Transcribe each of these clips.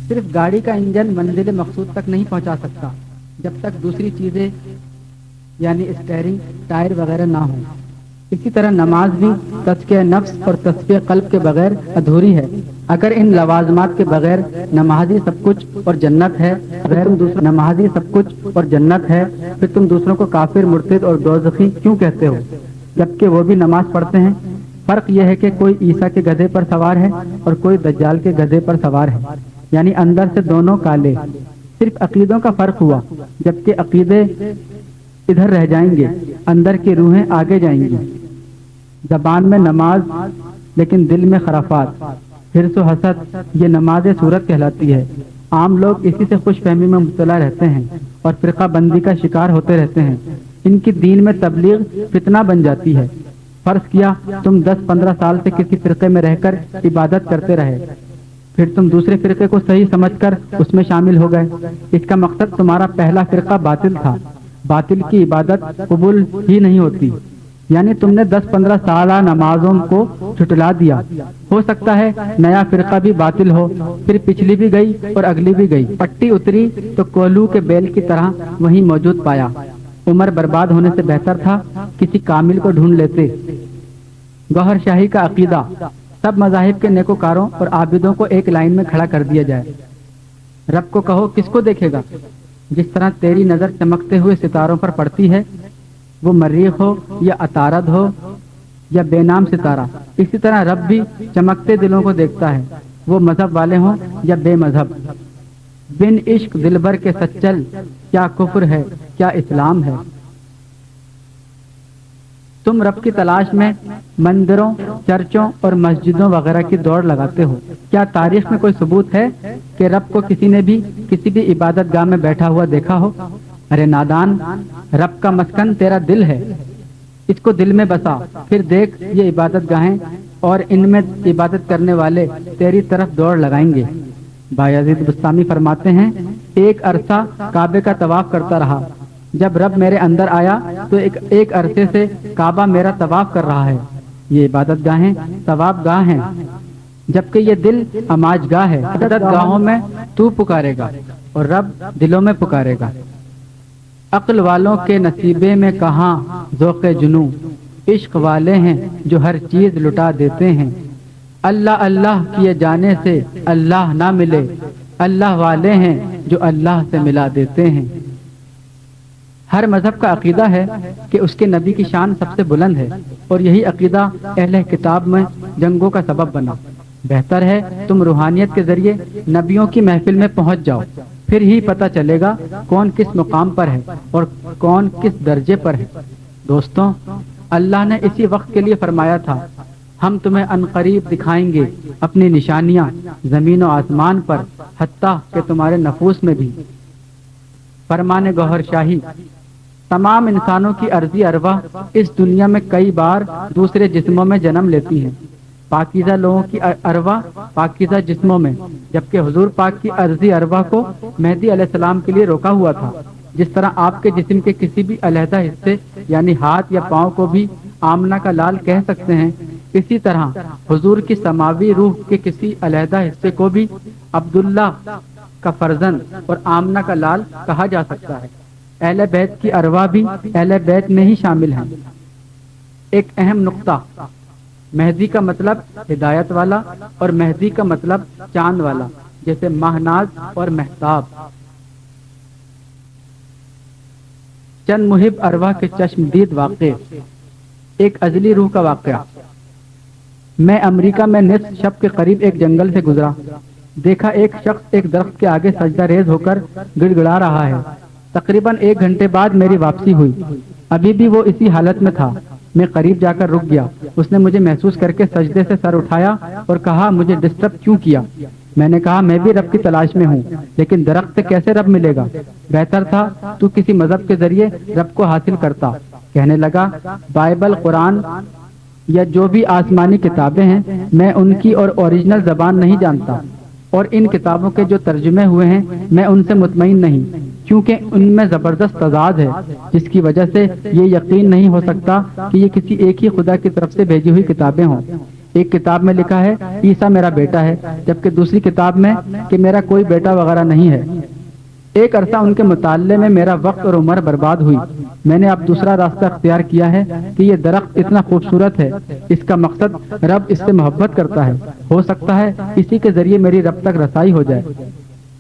صرف گاڑی کا انجن منزل مقصود تک نہیں پہنچا سکتا جب تک دوسری چیزیں یعنی اسٹیئرنگ ٹائر وغیرہ نہ ہوں. اسی طرح نماز بھی تزکیہ نفس اور تصفیہ قلب کے بغیر ادھوری ہے. اگر ان لوازمات کے بغیر نمازی سب کچھ اور جنت ہے نمازی سب کچھ اور جنت ہے پھر تم دوسروں کو کافر مرتد اور دوزخی کیوں کہتے ہو جبکہ وہ بھی نماز پڑھتے ہیں؟ فرق یہ ہے کہ کوئی عیسیٰ کے گدھے پر سوار ہے اور کوئی دجال کے گدھے پر سوار ہے، یعنی اندر سے دونوں کالے. صرف عقیدوں کا فرق ہوا، جبکہ عقیدے ادھر رہ جائیں گے، اندر کی روحیں آگے جائیں گی. زبان میں نماز لیکن دل میں خرافات، حرص و حسد، یہ نماز صورت کہلاتی ہے. عام لوگ اسی سے خوش فہمی میں مبتلا رہتے ہیں اور فرقہ بندی کا شکار ہوتے رہتے ہیں. ان کی دین میں تبلیغ فتنہ بن جاتی ہے. فرض کیا تم 10-15 سال سے کسی فرقے میں رہ کر عبادت کرتے رہے، پھر تم دوسرے فرقے کو صحیح سمجھ کر اس میں شامل ہو گئے. اس کا مقصد تمہارا پہلا فرقہ باطل تھا. باطل کی عبادت قبول ہی نہیں ہوتی، یعنی تم نے 10-15 سالہ نمازوں کو جھٹلا دیا. ہو سکتا ہے نیا فرقہ بھی باطل ہو، پھر پچھلی بھی گئی اور اگلی بھی گئی. پٹی اتری تو کوہلو کے بیل کی طرح وہیں موجود پایا. عمر برباد ہونے سے بہتر تھا کسی کامل کو ڈھونڈ لیتے. گوہر شاہی کا عقیدہ، سب مذاہب کے نیکوکاروں اور عابدوں کو ایک لائن میں کھڑا کر دیا جائے. رب کو کہو کس کو دیکھے گا؟ جس طرح تیری نظر چمکتے ہوئے ستاروں پر پڑتی ہے، وہ مریخ ہو یا عطارد ہو یا بے نام ستارہ، اسی طرح رب بھی چمکتے دلوں کو دیکھتا ہے، وہ مذہب والے ہوں یا بے مذہب. بن عشق دلبر کے سچل، کیا کفر ہے کیا اسلام ہے. تم رب کی تلاش میں مندروں، چرچوں اور مسجدوں وغیرہ کی دوڑ لگاتے ہو. کیا تاریخ میں کوئی ثبوت ہے کہ رب کو کسی نے بھی کسی بھی عبادت گاہ میں بیٹھا ہوا دیکھا ہو؟ ارے نادان، رب کا مسکن تیرا دل ہے، اس کو دل میں بسا، پھر دیکھ یہ عبادت گاہیں اور ان میں عبادت کرنے والے تیری طرف دوڑ لگائیں گے. بایزید بستامی فرماتے ہیں ایک عرصہ کعبے کا طواف کرتا رہا. جب رب میرے اندر آیا تو ایک عرصے سے کعبہ میرا طواف کر رہا ہے. یہ عبادت گاہیں ثواب گاہ ہیں، جبکہ یہ دل اماج گاہ ہے. عبادت گاہوں میں تو پکارے گا اور رب دلوں میں پکارے گا. عقل والوں کے نصیبے میں کہاں ذوق جنوں، عشق والے ہیں جو ہر چیز لٹا دیتے ہیں. اللہ اللہ کیے جانے سے اللہ نہ ملے، اللہ والے ہیں جو اللہ سے ملا دیتے ہیں. ہر مذہب کا عقیدہ ہے کہ اس کے نبی کی شان سب سے بلند ہے، اور یہی عقیدہ اہل کتاب میں جنگوں کا سبب بنا. بہتر ہے تم روحانیت کے ذریعے نبیوں کی محفل میں پہنچ جاؤ، پھر ہی پتہ چلے گا کون کس مقام پر ہے اور کون کس درجے پر ہے. دوستوں، اللہ نے اسی وقت کے لیے فرمایا تھا ہم تمہیں عنقریب دکھائیں گے اپنی نشانیاں زمین و آسمان پر، حتیٰ کہ تمہارے نفوس میں بھی. فرمان گوہر شاہی، تمام انسانوں کی عرضی ارواح اس دنیا میں کئی بار دوسرے جسموں میں جنم لیتی ہیں. پاکیزہ لوگوں کی ارواح پاکیزہ جسموں میں، جبکہ حضور پاک کی عرضی ارواح کو مہدی علیہ السلام کے لیے روکا ہوا تھا. جس طرح آپ کے جسم کے کسی بھی علیحدہ حصے یعنی ہاتھ یا پاؤں کو بھی آمنہ کا لال کہہ سکتے ہیں، اسی طرح حضور کی سماوی روح کے کسی علیحدہ حصے کو بھی عبداللہ کا فرزند اور آمنہ کا لال کہا جا سکتا ہے. اہل بیت کی ارواح بھی اہل بیت میں ہی شامل ہیں. ایک اہم نقطہ، مہدی کا مطلب ہدایت والا اور مہدی کا مطلب چاند والا، جیسے ماہناز اور مہتاب. چند محب ارواح کے چشمدید واقع. ایک ازلی روح کا واقعہ. میں امریکہ میں نصف شب کے قریب ایک جنگل سے گزرا. دیکھا ایک شخص ایک درخت کے آگے سجدہ ریز ہو کر گڑ گڑا رہا ہے. تقریباً 1 گھنٹے بعد میری واپسی ہوئی، ابھی بھی وہ اسی حالت میں تھا. میں قریب جا کر رک گیا. اس نے مجھے محسوس کر کے سجدے سے سر اٹھایا اور کہا مجھے ڈسٹرب کیوں کیا؟ میں نے کہا میں بھی رب کی تلاش میں ہوں، لیکن درخت سے کیسے رب ملے گا؟ بہتر تھا تو کسی مذہب کے ذریعے رب کو حاصل کرتا. کہنے لگا بائبل، قرآن یا جو بھی آسمانی کتابیں ہیں، میں ان کی اور اوریجنل زبان نہیں جانتا، اور ان کتابوں کے جو ترجمے ہوئے ہیں میں ان سے مطمئن نہیں، کیونکہ ان میں زبردست تضاد ہے، جس کی وجہ سے یہ یقین نہیں ہو سکتا کہ یہ کسی ایک ہی خدا کی طرف سے بھیجی ہوئی کتابیں ہوں. ایک کتاب میں لکھا ہے عیسیٰ میرا بیٹا ہے، جبکہ دوسری کتاب میں کہ میرا کوئی بیٹا وغیرہ نہیں ہے۔ ایک عرصہ ان کے مطالعے میں میرا وقت اور عمر برباد ہوئی۔ میں نے اب دوسرا راستہ اختیار کیا ہے کہ یہ درخت اتنا خوبصورت ہے، اس کا مقصد رب اس سے محبت کرتا ہے، ہو سکتا ہے اسی کے ذریعے میری رب تک رسائی ہو جائے۔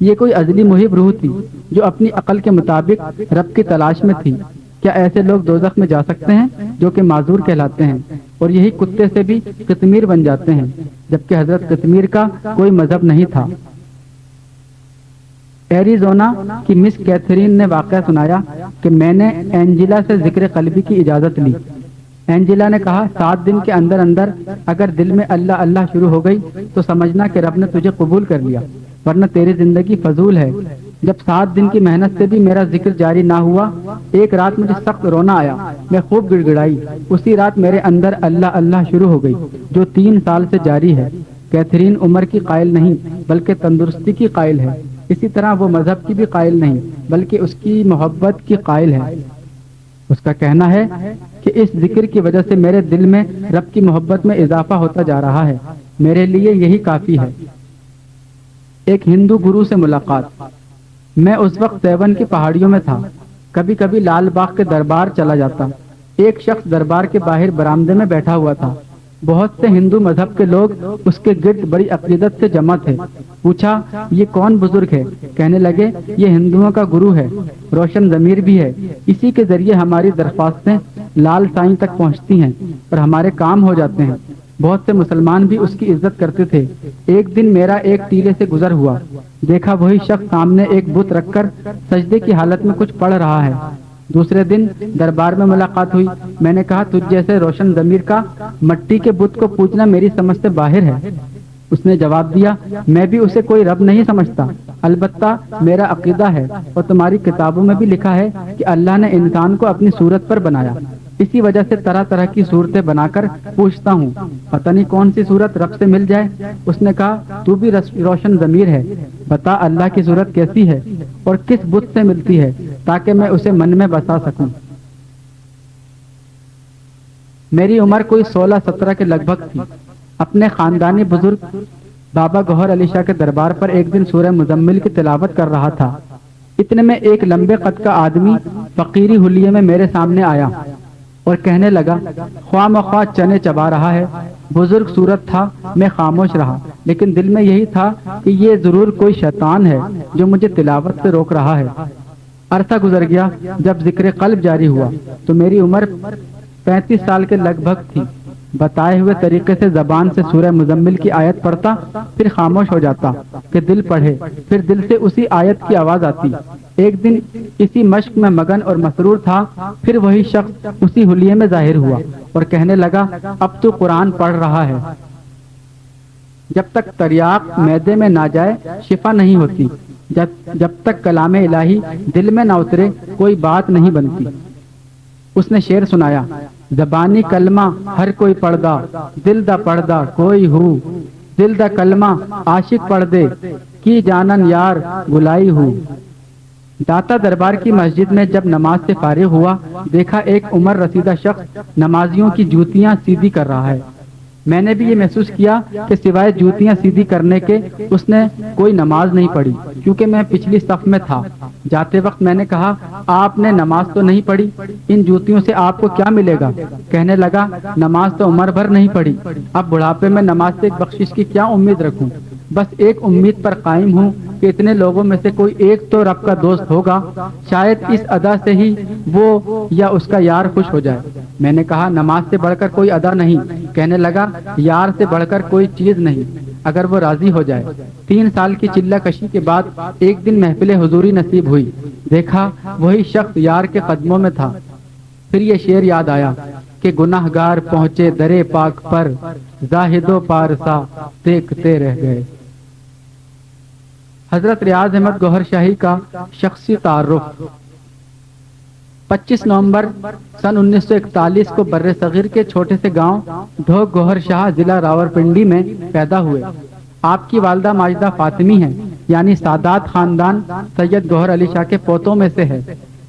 یہ کوئی ازلی محب روح تھی جو اپنی عقل کے مطابق رب کی تلاش میں تھی۔ کیا ایسے لوگ دوزخ میں جا سکتے ہیں جو کہ معذور کہلاتے ہیں اور یہی کتے سے بھی قطمیر بن جاتے ہیں، جبکہ حضرت قطمیر کا کوئی مذہب نہیں تھا۔ ایریزونا کی مس کیتھرین نے واقعہ سنایا کہ میں نے اینجلا سے ذکر قلبی کی اجازت لی۔ اینجلا نے کہا 7 دن کے اندر اندر اگر دل میں اللہ اللہ شروع ہو گئی تو سمجھنا کہ رب نے تجھے قبول کر لیا، ورنہ تیری زندگی فضول ہے۔ جب 7 دن کی محنت سے بھی میرا ذکر جاری نہ ہوا، ایک رات مجھے سخت رونا آیا، میں خوب گڑ گڑائی۔ اسی رات میرے اندر اللہ اللہ شروع ہو گئی جو 3 سال سے جاری ہے۔ کیتھرین عمر کی قائل نہیں بلکہ تندرستی کی قائل ہے، اسی طرح وہ مذہب کی بھی قائل نہیں بلکہ اس کی محبت کی قائل ہے۔ اس کا کہنا ہے کہ اس ذکر کی وجہ سے میرے دل میں رب کی محبت میں اضافہ ہوتا جا رہا ہے، میرے لیے یہی کافی ہے۔ ایک ہندو گرو سے ملاقات۔ میں اس وقت سیون کی پہاڑیوں میں تھا، کبھی کبھی لال باغ کے دربار چلا جاتا۔ ایک شخص دربار کے باہر برآمدے میں بیٹھا ہوا تھا۔ بہت سے ہندو مذہب کے لوگ اس کے گرد بڑی عقیدت سے جمع تھے۔ پوچھا یہ کون بزرگ ہے؟ کہنے لگے یہ ہندوؤں کا گرو ہے، روشن ضمیر بھی ہے، اسی کے ذریعے ہماری درخواستیں لال سائیں تک پہنچتی ہیں اور ہمارے کام ہو جاتے ہیں۔ بہت سے مسلمان بھی اس کی عزت کرتے تھے۔ ایک دن میرا ایک ٹیلے سے گزر ہوا، دیکھا وہی شخص سامنے ایک بت رکھ کر سجدے کی حالت میں کچھ پڑھ رہا ہے۔ دوسرے دن دربار میں ملاقات ہوئی۔ میں نے کہا تجھ جیسے روشن ضمیر کا مٹی کے بت کو پوجنا میری سمجھ سے باہر ہے۔ اس نے جواب دیا میں بھی اسے کوئی رب نہیں سمجھتا، البتہ میرا عقیدہ ہے اور تمہاری کتابوں میں بھی لکھا ہے کہ اللہ نے انسان کو اپنی صورت پر بنایا، اسی وجہ سے طرح طرح کی صورتیں بنا کر پوچھتا ہوں، پتہ نہیں کون سی صورت رب سے مل جائے۔ اس نے کہا تو بھی روشن ضمیر ہے، بتا اللہ کی صورت کیسی ہے اور کس بت سے ملتی ہے تاکہ میں اسے من میں بسا سکوں۔ میری عمر کوئی 16-17 کے لگ بھگ تھی۔ اپنے خاندانی بزرگ بابا گوہر علی شاہ کے دربار پر ایک دن سورہ مزمل کی تلاوت کر رہا تھا۔ اتنے میں ایک لمبے قد کا آدمی فقیری حلیے میں میرے سامنے آیا اور کہنے لگا خواہ مخواہ چنے چبا رہا ہے۔ بزرگ صورت تھا، میں خاموش رہا، لیکن دل میں یہی تھا کہ یہ ضرور کوئی شیطان ہے جو مجھے تلاوت سے روک رہا ہے۔ عرصہ گزر گیا، جب ذکر قلب جاری ہوا تو میری عمر 35 سال کے لگ بھگ تھی۔ بتائے ہوئے طریقے سے زبان سے سورہ مزمل کی آیت پڑھتا، پھر خاموش ہو جاتا کہ دل پڑھے، پھر دل سے اسی آیت کی آواز آتی۔ ایک دن اسی مشق میں مگن اور مسرور تھا، پھر وہی شخص اسی حلیے میں ظاہر ہوا اور کہنے لگا اب تو قرآن پڑھ رہا ہے۔ جب تک تریاق معدے میں نہ جائے شفا نہیں ہوتی، جب تک کلام الہی دل میں نہ اترے کوئی بات نہیں بنتی۔ اس نے شعر سنایا زبانی کلمہ ہر کوئی پڑھدا، دل دا پڑھدا کوئی ہو، دل دا کلمہ عاشق پڑھ دے کی جانن یار گلائی ہو۔ داتا دربار کی مسجد میں جب نماز سے فارغ ہوا، دیکھا ایک عمر رسیدہ شخص نمازیوں کی جوتیاں سیدھی کر رہا ہے۔ میں نے بھی یہ محسوس کیا کہ سوائے جوتیاں سیدھی کرنے کے اس نے کوئی نماز نہیں پڑھی، کیونکہ میں پچھلی صف میں تھا۔ جاتے وقت میں نے کہا آپ نے نماز تو نہیں پڑھی، ان جوتیوں سے آپ کو کیا ملے گا؟ کہنے لگا نماز تو عمر بھر نہیں پڑھی، اب بڑھاپے میں نماز سے ایک بخشش کی کیا امید رکھوں؟ بس ایک امید پر قائم ہوں کہ اتنے لوگوں میں سے کوئی ایک تو رب کا دوست ہوگا، شاید اس ادا سے ہی وہ یا اس کا یار خوش ہو جائے۔ میں نے کہا نماز سے بڑھ کر کوئی ادا نہیں۔ کہنے لگا یار سے بڑھ کر کوئی چیز نہیں، اگر وہ راضی ہو جائے۔ 3 سال کی چلہ کشی کے بعد ایک دن محفل حضوری نصیب ہوئی، دیکھا وہی شخص یار کے قدموں میں تھا۔ پھر یہ شعر یاد آیا کہ گناہ گار پہنچے درے پاک پر، زاہد و پارسا دیکھتے رہ گئے۔ حضرت ریاض احمد گوہر شاہی کا شخصی تعارف۔ 25 نومبر سن 1941 کو بر صغیر کے چھوٹے سے گاؤں ڈھوک گوہر شاہ ضلع راولپنڈی میں پیدا ہوئے۔ آپ کی والدہ ماجدہ فاطمی ہیں، یعنی سادات خاندان سید گوہر علی شاہ کے پوتوں میں سے ہے،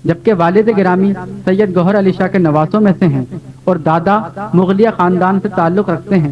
جبکہ والد گرامی سید گوہر علی شاہ کے نواسوں میں سے ہیں اور دادا مغلیہ خاندان سے تعلق رکھتے ہیں۔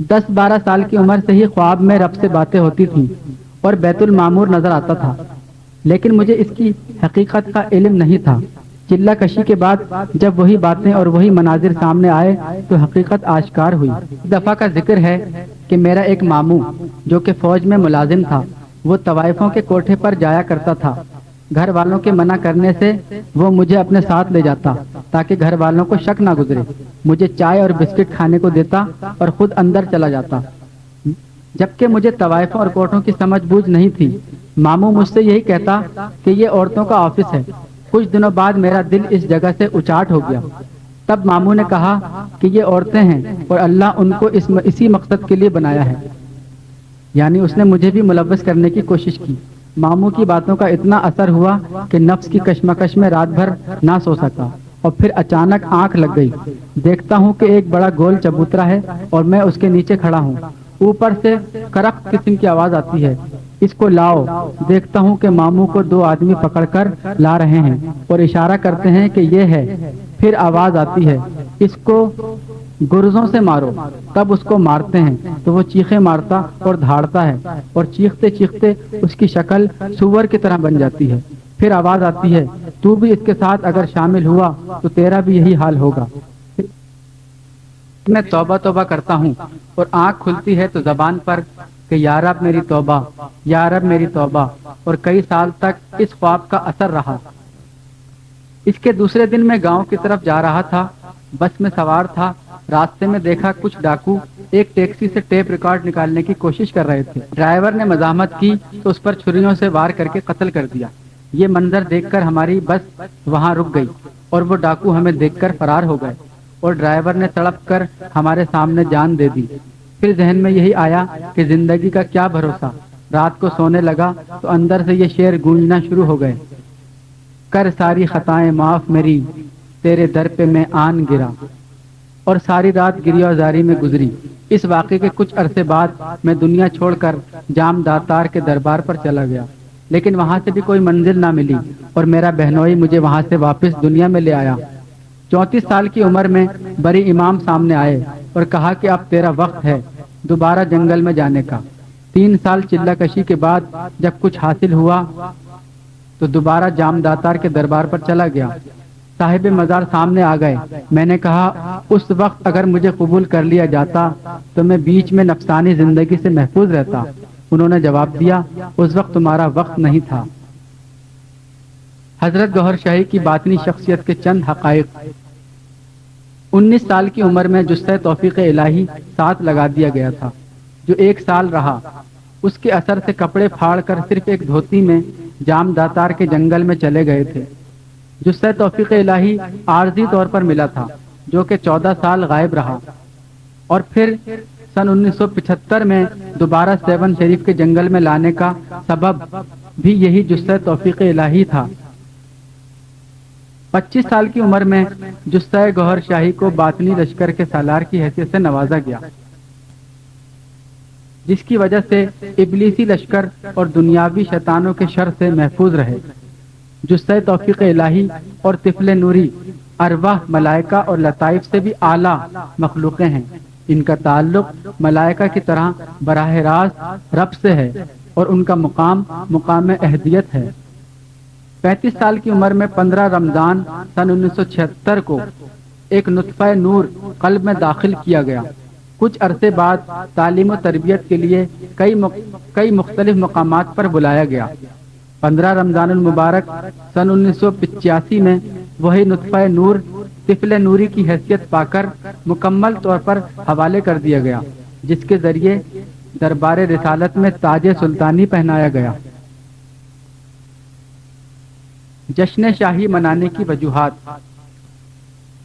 10-12 سال کی عمر سے ہی خواب میں رب سے باتیں ہوتی تھیں اور بیت المعمور نظر آتا تھا، لیکن مجھے اس کی حقیقت کا علم نہیں تھا۔ چلہ کشی کے بعد جب وہی باتیں اور وہی مناظر سامنے آئے تو حقیقت آشکار ہوئی۔ اس دفعہ کا ذکر ہے کہ میرا ایک ماموں جو کہ فوج میں ملازم تھا، وہ طوائفوں کے کوٹھے پر جایا کرتا تھا۔ گھر والوں کے منع کرنے سے وہ مجھے اپنے ساتھ لے جاتا تاکہ گھر والوں کو شک نہ گزرے، مجھے چائے اور بسکٹ کھانے کو دیتا اور خود اندر چلا جاتا۔ جبکہ مجھے طوائفوں اور کوٹھوں کی سمجھ بوجھ نہیں تھی، ماموں مجھ سے یہی کہتا کہ یہ عورتوں کا آفس ہے۔ کچھ دنوں بعد میرا دل اس جگہ سے اچاٹ ہو گیا۔ تب ماموں نے کہا کہ یہ عورتیں ہیں اور اللہ ان کو اسی مقصد کے لیے بنایا ہے، یعنی اس نے مجھے بھی ملوث کرنے کی کوشش کی۔ ماموں کی باتوں کا اتنا اثر ہوا کہ نفس کی کشمکش میں رات بھر نہ سو سکا، اور پھر اچانک آنکھ لگ گئی۔ دیکھتا ہوں کہ ایک بڑا گول چبوترا ہے اور میں اس کے نیچے کھڑا ہوں۔ اوپر سے کرخت قسم کی آواز آتی ہے، اس کو لاؤ۔ دیکھتا ہوں کہ ماموں کو 2 آدمی پکڑ کر لا رہے ہیں اور اشارہ کرتے ہیں کہ یہ ہے۔ پھر آواز آتی ہے، اس کو گرزوں سے مارو۔ تب اس کو مارتے ہیں تو وہ چیخیں مارتا اور دھاڑتا ہے اور چیختے چیختے اس کی شکل سور کی طرح بن جاتی ہے۔ پھر آواز آتی ہے، تو بھی اس کے ساتھ اگر شامل ہوا تو تیرا بھی یہی حال ہوگا۔ میں توبہ توبہ کرتا ہوں اور آنکھ کھلتی ہے تو زبان پر کہ یا رب میری توبہ، یا رب میری توبہ، اور کئی سال تک اس خواب کا اثر رہا۔ اس کے دوسرے دن میں گاؤں کی طرف جا رہا تھا، بس میں سوار تھا۔ راستے میں دیکھا کچھ ڈاکو ایک ٹیکسی سے ٹیپ ریکارڈ نکالنے کی کوشش کر رہے تھے۔ ڈرائیور نے مزاحمت کی تو اس پر چھریوں سے وار کر کے قتل کر دیا۔ یہ منظر دیکھ کر ہماری بس وہاں رک گئی اور وہ ڈاکو ہمیں دیکھ کر فرار ہو گئے اور ڈرائیور نے تڑپ کر ہمارے سامنے جان دے دی۔ پھر ذہن میں یہی آیا کہ زندگی کا کیا بھروسہ۔ رات کو سونے لگا تو اندر سے یہ شعر گونجنا شروع ہو گئے، کر ساری خطائیں معاف میری، تیرے در پہ میں آن گرا۔ اور ساری رات گریہ زاری میں گزری۔ اس واقعے کے کچھ عرصے بعد میں دنیا چھوڑ کر جام داتار کے دربار پر چلا گیا، لیکن وہاں سے بھی کوئی منزل نہ ملی اور میرا بہنوئی مجھے وہاں سے واپس دنیا میں لے آیا۔ 34 سال کی عمر میں بری امام سامنے آئے اور کہا کہ اب تیرا وقت ہے دوبارہ جنگل میں جانے کا۔ 3 سال چلہ کشی کے بعد جب کچھ حاصل ہوا تو دوبارہ جام داتار کے دربار پر چلا گیا۔ صاحب مزار سامنے آ گئے۔ میں نے کہا اس وقت اگر مجھے قبول کر لیا جاتا تو میں بیچ میں نفسانی زندگی سے محفوظ رہتا۔ انہوں نے جواب دیا، اس وقت تمہارا وقت نہیں تھا۔ حضرت گوہر شاہی کی باطنی شخصیت کے چند حقائق۔ 19 سال کی عمر میں جثہ توفیق الہی ساتھ لگا دیا گیا تھا، جو 1 سال رہا۔ اس کے اثر سے کپڑے پھاڑ کر صرف ایک دھوتی میں جام داتار کے جنگل میں چلے گئے تھے۔ جثہ توفیق الہی عارضی طور پر ملا تھا، جو کہ 14 سال غائب رہا، اور پھر سن 1975 میں دوبارہ 7 شریف کے جنگل میں لانے کا سبب بھی یہی جثہ توفیق الہی تھا۔ 25 سال کی عمر میں جثہ گوہر شاہی کو باطنی لشکر کے سالار کی حیثیت سے نوازا گیا، جس کی وجہ سے ابلیسی لشکر اور دنیاوی شیطانوں کے شر سے محفوظ رہے۔ جثہ توفیق الہی اور طفل نوری ارواح ملائکہ اور لطائف سے بھی اعلیٰ مخلوقیں ہیں۔ ان کا تعلق ملائکہ کی طرح براہ راست رب سے ہے اور ان کا مقام اہدیت ہے۔ 35 سال کی عمر میں 15 رمضان سن 1976 کو ایک نطفہ نور قلب میں داخل کیا گیا۔ کچھ عرصے بعد تعلیم و تربیت کے لیے کئی مختلف مقامات پر بلایا گیا۔ 15 رمضان المبارک سن 1985 میں وہی نطفہ نور طفل نوری کی حیثیت پا کر مکمل طور پر حوالے کر دیا گیا، جس کے ذریعے دربار رسالت میں تاج سلطانی پہنایا گیا۔ جشن شاہی منانے کی وجوہات۔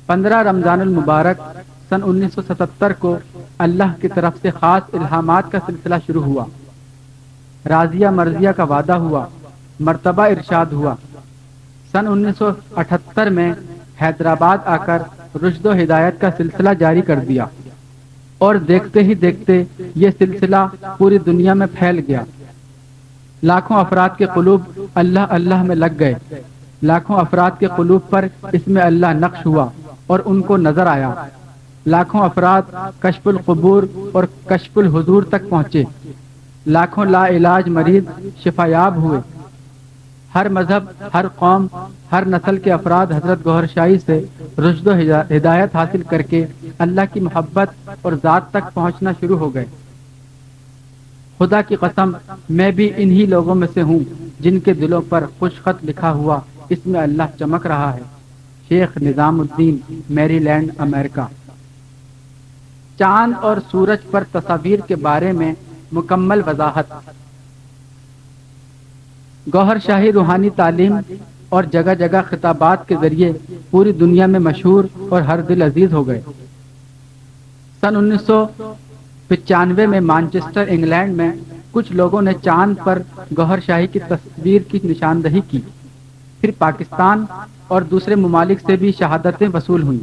15 رمضان المبارک سن 1977 کو اللہ کی طرف سے خاص الہامات کا سلسلہ شروع ہوا۔ راضیہ مرضیہ کا وعدہ ہوا، مرتبہ ارشاد ہوا۔ سن 1978 میں حیدرآباد آ کر رشد و ہدایت کا سلسلہ جاری کر دیا، اور دیکھتے ہی دیکھتے یہ سلسلہ پوری دنیا میں پھیل گیا۔ لاکھوں افراد کے قلوب اللہ اللہ میں لگ گئے۔ لاکھوں افراد کے قلوب پر اس میں اللہ نقش ہوا اور ان کو نظر آیا۔ لاکھوں افراد کشف القبور اور کشف الحضور تک پہنچے، لاکھوں لا علاج مریض شفایاب ہوئے۔ ہر مذہب، ہر قوم، ہر نسل کے افراد حضرت گوہر شاہی سے رشد و ہدایت حاصل کر کے اللہ کی محبت اور ذات تک پہنچنا شروع ہو گئے۔ خدا کی قسم میں بھی انہی لوگوں میں سے ہوں جن کے دلوں پر خوش خط لکھا ہوا اس میں اللہ چمک رہا ہے۔ شیخ نظام الدین، میری لینڈ، امریکہ۔ چاند اور سورج پر تصاویر کے بارے میں مکمل وضاحت۔ گوہر شاہی روحانی تعلیم اور جگہ جگہ خطابات کے ذریعے پوری دنیا میں مشہور اور ہر دل عزیز ہو گئے۔ سن 1995 میں مانچسٹر، انگلینڈ میں کچھ لوگوں نے چاند پر گوہر شاہی کی تصویر کی نشاندہی کی۔ پھر پاکستان اور دوسرے ممالک سے بھی شہادتیں وصول ہوئیں۔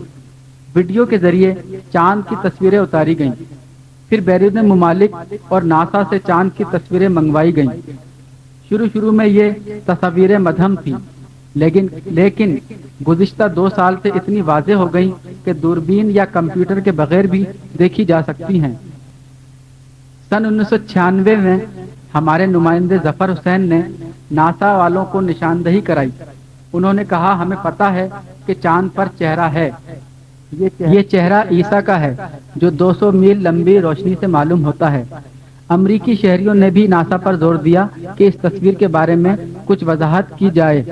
ویڈیو کے ذریعے چاند کی تصویریں اتاری گئیں۔ پھر بیرون ممالک اور ناسا سے چاند کی تصویریں منگوائی گئیں۔ شروع میں یہ تصاویریں مدھم تھیں، لیکن گزشتہ 2 سال سے اتنی واضح ہو گئیں کہ دوربین یا کمپیوٹر کے بغیر بھی دیکھی جا سکتی ہیں۔ سن 1996 میں ہمارے نمائندے ظفر حسین نے ناسا والوں کو نشاندہی کرائی۔ انہوں نے کہا ہمیں پتہ ہے کہ چاند پر چہرہ ہے، یہ چہرہ عیسیٰ کا ہے جو 200 میل لمبی روشنی سے معلوم ہوتا ہے۔ امریکی شہریوں نے بھی ناسا پر زور دیا کہ اس تصویر کے بارے میں کچھ وضاحت کی جائے،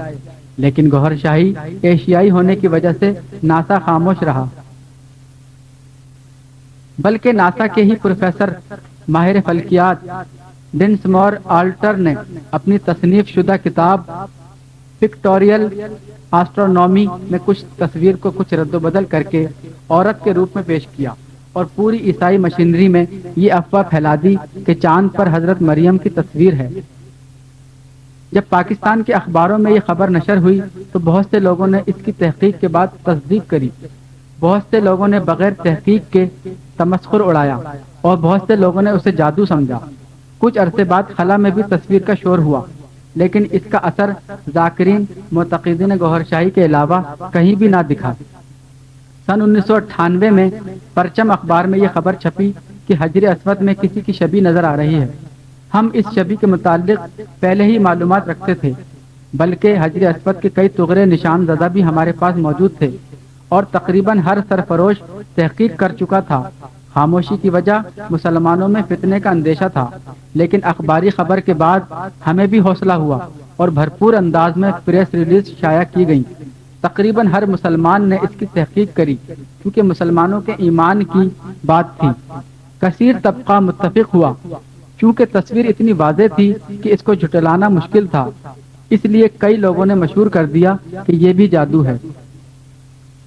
لیکن گوہر شاہی ایشیائی ہونے کی وجہ سے ناسا خاموش رہا۔ بلکہ ناسا کے ہی پروفیسر ماہر فلکیات ڈنسمور آلٹر نے اپنی تصنیف شدہ کتاب پکٹوریل آسٹرونومی میں کچھ تصویر کو کچھ رد و بدل کر کے عورت کے روپ میں پیش کیا اور پوری عیسائی مشینری میں یہ افواہ پھیلا دی کہ چاند پر حضرت مریم کی تصویر ہے۔ جب پاکستان کے اخباروں میں یہ خبر نشر ہوئی تو بہت سے لوگوں نے اس کی تحقیق کے بعد تصدیق کری، بہت سے لوگوں نے بغیر تحقیق کے تمسخر اڑایا اور بہت سے لوگوں نے اسے جادو سمجھا۔ کچھ عرصے بعد خلا میں بھی تصویر کا شور ہوا، لیکن اس کا اثر ذاکرین معتقدین گوہر شاہی کے علاوہ کہیں بھی نہ دکھا۔ سن 1998 میں پرچم اخبار میں یہ خبر چھپی کہ حجر اسود میں کسی کی شبیہ نظر آ رہی ہے۔ ہم اس شبیہ کے متعلق پہلے ہی معلومات رکھتے تھے، بلکہ حجر اسود کے کئی تغرے نشان زدہ بھی ہمارے پاس موجود تھے اور تقریباً ہر سرفروش تحقیق کر چکا تھا۔ خاموشی کی وجہ مسلمانوں میں فتنے کا اندیشہ تھا، لیکن اخباری خبر کے بعد ہمیں بھی حوصلہ ہوا اور بھرپور انداز میں پریس ریلیز شائع کی گئی۔ تقریباً ہر مسلمان نے اس کی تحقیق کری کیونکہ مسلمانوں کے ایمان کی بات تھی۔ کثیر طبقہ متفق ہوا چونکہ تصویر اتنی واضح تھی کہ اس کو جھٹلانا مشکل تھا، اس لیے کئی لوگوں نے مشہور کر دیا کہ یہ بھی جادو ہے۔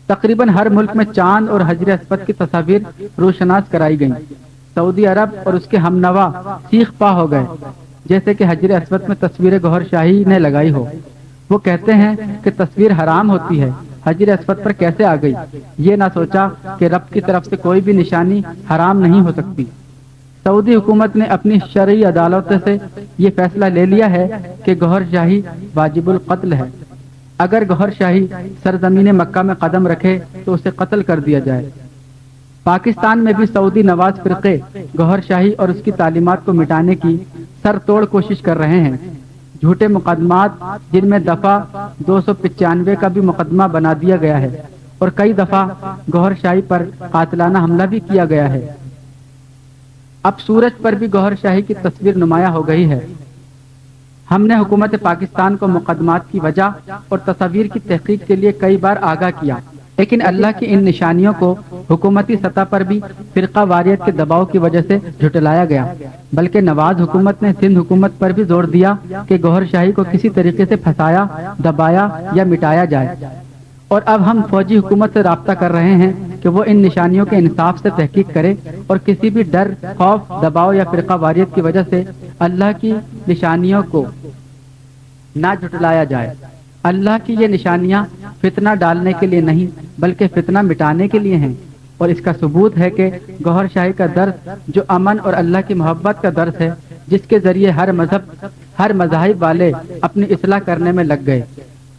تقریباً ہر ملک میں چاند اور حجر اسود کی تصاویر روشناس کرائی گئیں۔ سعودی عرب اور اس کے ہمنوا سیخ پا ہو گئے، جیسے کہ حجر اسود میں تصویر گوہر شاہی نے لگائی ہو۔ وہ کہتے ہیں کہ تصویر حرام ہوتی ہے، حجر اسود پر کیسے آ گئی؟ یہ نہ سوچا کہ رب کی طرف سے کوئی بھی نشانی حرام نہیں ہو سکتی۔ سعودی حکومت نے اپنی شرعی عدالت سے یہ فیصلہ لے لیا ہے کہ گوہر شاہی واجب القتل ہے۔ اگر گوہر شاہی سرزمین مکہ میں قدم رکھے تو اسے قتل کر دیا جائے۔ پاکستان میں بھی سعودی نواز فرقے گوہر شاہی اور اس کی تعلیمات کو مٹانے کی سر توڑ کوشش کر رہے ہیں۔ جھوٹے مقدمات جن میں دفعہ 295 کا بھی مقدمہ بنا دیا گیا ہے اور کئی دفعہ گوہر شاہی پر قاتلانہ حملہ بھی کیا گیا ہے۔ اب سورج پر بھی گوہر شاہی کی تصویر نمایاں ہو گئی ہے۔ ہم نے حکومت پاکستان کو مقدمات کی وجہ اور تصاویر کی تحقیق کے لیے کئی بار آگاہ کیا، لیکن اللہ کی ان نشانیوں کو حکومتی سطح پر بھی فرقہ واریت کے دباؤ کی وجہ سے جھٹلایا گیا۔ بلکہ نواز حکومت نے سندھ حکومت پر بھی زور دیا کہ گوہر شاہی کو کسی طریقے سے پھنسایا، دبایا یا مٹایا جائے، اور اب ہم فوجی حکومت سے رابطہ کر رہے ہیں کہ وہ ان نشانیوں کے انصاف سے تحقیق کرے اور کسی بھی ڈر، خوف، دباؤ یا فرقہ واریت کی وجہ سے اللہ کی نشانیوں کو نہ جھٹلایا جائے۔ اللہ کی یہ نشانیاں فتنہ ڈالنے کے لیے نہیں بلکہ فتنہ مٹانے کے لیے ہیں، اور اس کا ثبوت ہے کہ گوہر شاہی کا درس جو امن اور اللہ کی محبت کا درس ہے، جس کے ذریعے ہر مذہب، ہر مذاہب والے اپنی اصلاح کرنے میں لگ گئے۔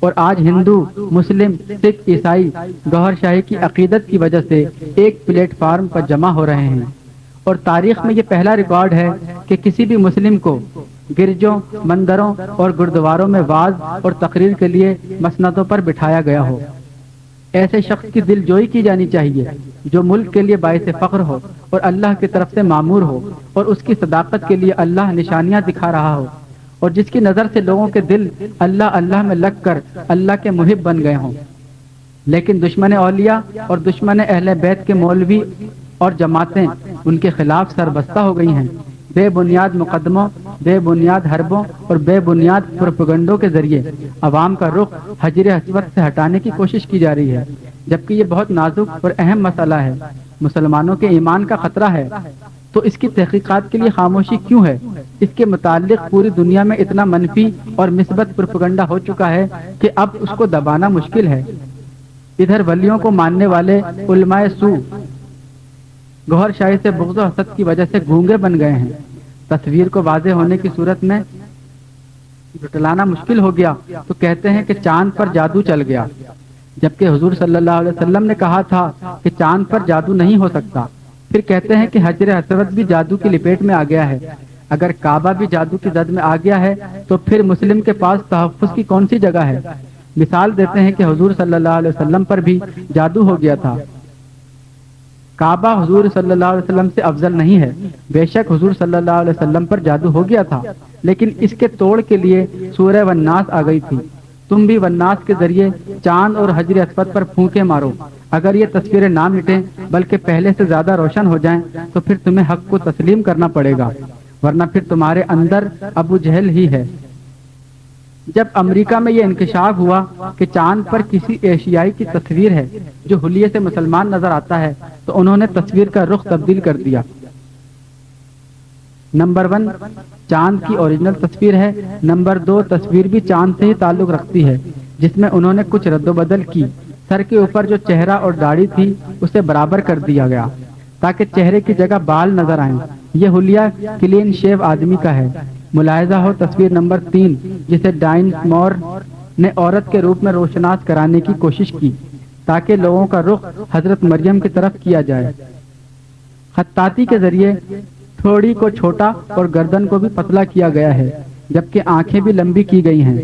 اور آج ہندو، مسلم، سکھ، عیسائی گوھر شاہی کی عقیدت کی وجہ سے ایک پلیٹ فارم پر جمع ہو رہے ہیں، اور تاریخ میں یہ پہلا ریکارڈ ہے کہ کسی بھی مسلم کو گرجوں، مندروں اور گردواروں میں وعظ اور تقریر کے لیے مسندوں پر بٹھایا گیا ہو۔ ایسے شخص کی دل جوئی کی جانی چاہیے جو ملک کے لیے باعث فخر ہو اور اللہ کی طرف سے مامور ہو، اور اس کی صداقت کے لیے اللہ نشانیاں دکھا رہا ہو، اور جس کی نظر سے لوگوں کے دل اللہ اللہ میں لگ کر اللہ کے محب بن گئے ہوں۔ لیکن دشمن اولیاء اور دشمن اہل بیت کے مولوی اور جماعتیں ان کے خلاف سربستہ ہو گئی ہیں۔ بے بنیاد مقدموں، بے بنیاد حربوں اور بے بنیاد پروپیگنڈوں کے ذریعے عوام کا رخ حجر اسود سے ہٹانے کی کوشش کی جا رہی ہے، جبکہ یہ بہت نازک اور اہم مسئلہ ہے، مسلمانوں کے ایمان کا خطرہ ہے۔ تو اس کی تحقیقات کے لیے خاموشی کیوں ہے؟ اس کے متعلق پوری دنیا میں اتنا منفی اور مثبت پروپیگنڈا ہو چکا ہے کہ اب اس کو دبانا مشکل ہے۔ ادھر ولیوں کو ماننے والے علماء سو گوھر شاہی سے بغض و حسد کی وجہ سے گونگے بن گئے ہیں۔ تصویر کو واضح ہونے کی صورت میں جھٹلانا مشکل ہو گیا تو کہتے ہیں کہ چاند پر جادو چل گیا، جبکہ حضور صلی اللہ علیہ وسلم نے کہا تھا کہ چاند پر جادو نہیں ہو سکتا۔ پھر کہتے ہیں کہ حجر اسود بھی جادو کی لپیٹ میں آ گیا ہے۔ اگر کعبہ بھی جادو کی زد میں آ گیا ہے تو پھر مسلم کے پاس تحفظ کی کون سی جگہ ہے؟ مثال دیتے ہیں کہ حضور صلی اللہ علیہ وسلم پر بھی جادو ہو گیا تھا۔ کعبہ حضور صلی اللہ علیہ وسلم سے افضل نہیں ہے، بے شک حضور صلی اللہ علیہ وسلم پر جادو ہو گیا تھا، لیکن اس کے توڑ کے لیے سورہ والناس آ گئی تھی۔ تم بھی والناس کے ذریعے چاند اور حجر اسود پر پھونکے مارو، اگر یہ تصویریں نہ مٹیں بلکہ پہلے سے زیادہ روشن ہو جائیں تو پھر تمہیں حق کو تسلیم کرنا پڑے گا، ورنہ پھر تمہارے اندر ابو جہل ہی ہے۔ جب امریکہ میں یہ انکشاف ہوا کہ چاند پر کسی ایشیائی کی تصویر ہے جو حلیے سے مسلمان نظر آتا ہے تو انہوں نے تصویر کا رخ تبدیل کر دیا۔ نمبر 1 چاند کی اوریجنل تصویر ہے، نمبر 2 تصویر بھی چاند سے ہی تعلق رکھتی ہے، جس میں انہوں نے کچھ رد و بدل کی۔ سر کے اوپر جو چہرہ اور داڑھی تھی اسے برابر کر دیا گیا تاکہ چہرے کی جگہ بال نظر آئیں۔ یہ حلیہ کلین شیو آدمی کا ہے۔ ملاحظہ ہو تصویر نمبر 3 جسے ڈائن مور نے عورت کے روپ میں روشناس کرانے کی کوشش کی تاکہ لوگوں کا رخ حضرت مریم کی طرف کیا جائے۔ خطاطی کے ذریعے تھوڑی کو چھوٹا اور گردن کو بھی پتلا کیا گیا ہے، جبکہ آنکھیں بھی لمبی کی گئی ہیں۔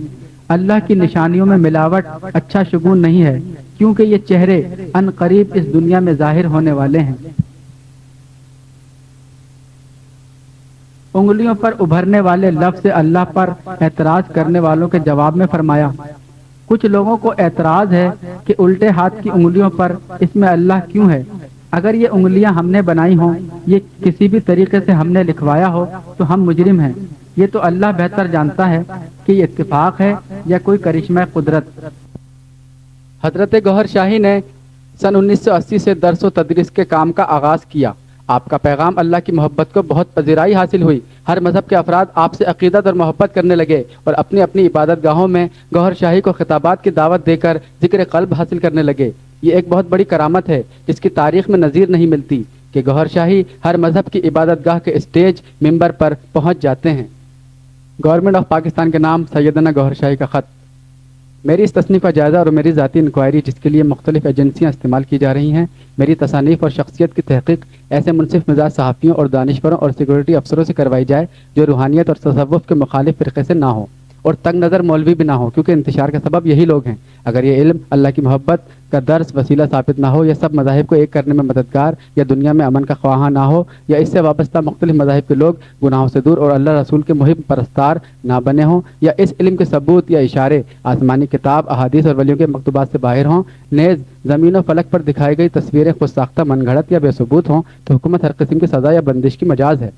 اللہ کی نشانیوں میں ملاوٹ اچھا شگون نہیں ہے، کیونکہ یہ چہرے ان قریب اس دنیا میں ظاہر ہونے والے ہیں۔ انگلیوں پر ابھرنے والے لفظ سے اللہ پر اعتراض کرنے والوں کے جواب میں فرمایا، کچھ لوگوں کو اعتراض ہے کہ الٹے ہاتھ کی انگلیوں پر اس میں اللہ کیوں ہے؟ اگر یہ انگلیاں ہم نے بنائی ہوں، یہ کسی بھی طریقے سے ہم نے لکھوایا ہو تو ہم مجرم ہیں۔ یہ تو اللہ بہتر جانتا ہے کہ یہ اتفاق ہے یا کوئی کرشمہ قدرت۔ حضرت گوھر شاہی نے سن 1980 سے درس و تدریس کے کام کا آغاز کیا۔ آپ کا پیغام اللہ کی محبت کو بہت پذیرائی حاصل ہوئی۔ ہر مذہب کے افراد آپ سے عقیدت اور محبت کرنے لگے اور اپنی اپنی عبادت گاہوں میں گوھر شاہی کو خطابات کی دعوت دے کر ذکر قلب حاصل کرنے لگے۔ یہ ایک بہت بڑی کرامت ہے جس کی تاریخ میں نظیر نہیں ملتی کہ گوھر شاہی ہر مذہب کی عبادت گاہ کے اسٹیج ممبر پر پہنچ جاتے ہیں۔ گورنمنٹ آف پاکستان کے نام سیدنا گوھر شاہی کا خط۔ میری اس تصنیف کا جائزہ اور میری ذاتی انکوائری جس کے لیے مختلف ایجنسیاں استعمال کی جا رہی ہیں، میری تصانیف اور شخصیت کی تحقیق ایسے منصف مزاج صحافیوں اور دانشوروں اور سیکورٹی افسروں سے کروائی جائے جو روحانیت اور تصوف کے مخالف فرقے سے نہ ہو اور تنگ نظر مولوی بھی نہ ہو، کیونکہ انتشار کا سبب یہی لوگ ہیں۔ اگر یہ علم اللہ کی محبت کا درس وسیلہ ثابت نہ ہو، یا سب مذاہب کو ایک کرنے میں مددگار، یا دنیا میں امن کا خواہاں نہ ہو، یا اس سے وابستہ مختلف مذاہب کے لوگ گناہوں سے دور اور اللہ رسول کے محب پرستار نہ بنے ہوں، یا اس علم کے ثبوت یا اشارے آسمانی کتاب، احادیث اور ولیوں کے مکتوبات سے باہر ہوں، نیز زمین و فلک پر دکھائی گئی تصویریں خود ساختہ من گھڑت یا بے ثبوت ہوں، تو حکومت ہر قسم کی سزا یا بندش کی مجاز ہے۔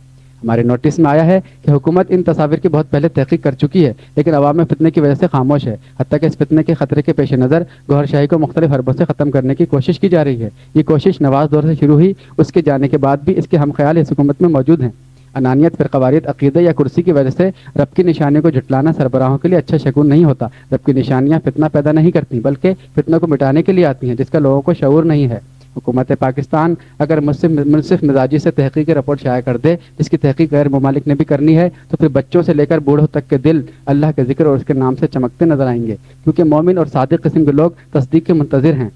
ہمارے نوٹس میں آیا ہے کہ حکومت ان تصاویر کی بہت پہلے تحقیق کر چکی ہے، لیکن عوام میں فتنے کی وجہ سے خاموش ہے، حتیٰ کہ اس فتنے کے خطرے کے پیش نظر گوھر شاہی کو مختلف حربوں سے ختم کرنے کی کوشش کی جا رہی ہے۔ یہ کوشش نواز دور سے شروع ہوئی، اس کے جانے کے بعد بھی اس کے ہم خیال اس حکومت میں موجود ہیں۔ انانیت، فرقواریت، عقیدے یا کرسی کی وجہ سے رب کی نشانیوں کو جھٹلانا سربراہوں کے لیے اچھا شگون نہیں ہوتا۔ رب کی نشانیاں فتنہ پیدا نہیں کرتی، بلکہ فتنہ کو مٹانے کے لیے آتی ہیں، جس کا لوگوں کو شعور نہیں ہے۔ حکومت پاکستان اگر منصف مزاجی سے تحقیقی رپورٹ شائع کر دے، جس کی تحقیق غیر ممالک نے بھی کرنی ہے، تو پھر بچوں سے لے کر بوڑھوں تک کے دل اللہ کے ذکر اور اس کے نام سے چمکتے نظر آئیں گے، کیونکہ مومن اور صادق قسم کے لوگ تصدیق کے منتظر ہیں۔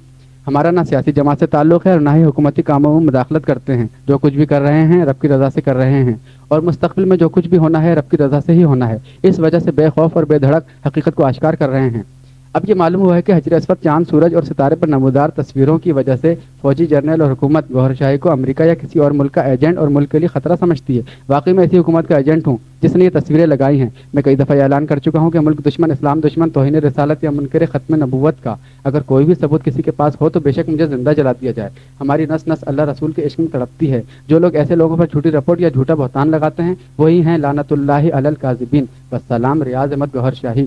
ہمارا نہ سیاسی جماعت سے تعلق ہے اور نہ ہی حکومتی کاموں میں مداخلت کرتے ہیں۔ جو کچھ بھی کر رہے ہیں رب کی رضا سے کر رہے ہیں، اور مستقبل میں جو کچھ بھی ہونا ہے رب کی رضا سے ہی ہونا ہے۔ اس وجہ سے بے خوف اور بے دھڑک حقیقت کو آشکار کر رہے ہیں۔ اب یہ معلوم ہوا ہے کہ حجر اسود چاند، سورج اور ستارے پر نمودار تصویروں کی وجہ سے فوجی جرنیل اور حکومت گوہر شاہی کو امریکہ یا کسی اور ملک کا ایجنٹ اور ملک کے لیے خطرہ سمجھتی ہے۔ واقعی میں ایسی حکومت کا ایجنٹ ہوں جس نے یہ تصویریں لگائی ہیں۔ میں کئی دفعہ اعلان کر چکا ہوں کہ ملک دشمن، اسلام دشمن، توہین رسالت یا منکر ختم نبوت کا اگر کوئی بھی ثبوت کسی کے پاس ہو تو بے شک مجھے زندہ جلا دیا جائے۔ ہماری نس نس اللہ رسول کے عشق میں تڑپتی ہے۔ جو لوگ ایسے لوگوں پر جھوٹی رپورٹ یا جھوٹا بہتان لگاتے ہیں وہی ہیں لعنت اللہ علی الکاذبین۔ والسلام، ریاض احمد گوہر شاہی۔